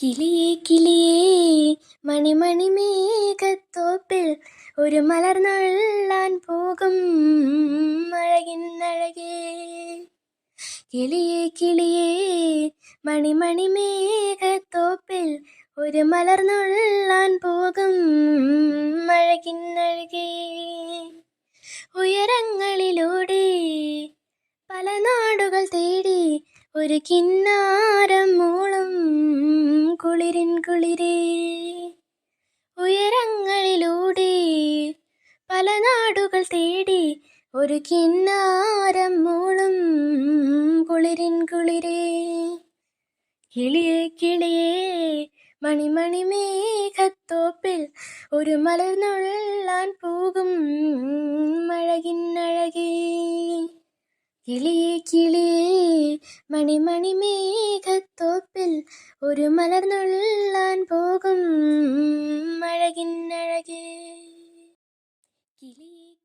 കിളിയേ കിളിയേ മണിമണി മേഘത്തോപ്പിൽ ഒരു മലർന്നുള്ളാൻ പോകും അഴകിന്നഴകേ. കിളിയേ കിളിയേ മണിമണി മേഘത്തോപ്പിൽ ഒരു മലർന്നുള്ളാൻ പോകും അഴകിന്നഴകേ. ഉയരങ്ങളിലൂടെ പല നാടുകൾ തേടി ഒരു കിന്നാരം മൂളും കുളിരിൻ കുളിരേ. ഉയരങ്ങളിലൂടെ പല നാടുകൾ തേടി ഒരു കിന്നാരം മൂളും കുളിരിൻ കുളിരേ. കിളിയേ കിളിയേ മണിമണി മേഘത്തോപ്പിൽ ഒരു മലർന്നുള്ളാൻ പോകും അഴകിന്നഴകേ. കിളിയേ കിളിയേ മണിമണി മേഘത്തോപ്പിൽ ഒരു മലർന്നുള്ളാൻ പോകും അഴകിന്നഴകേ. കിളിയേ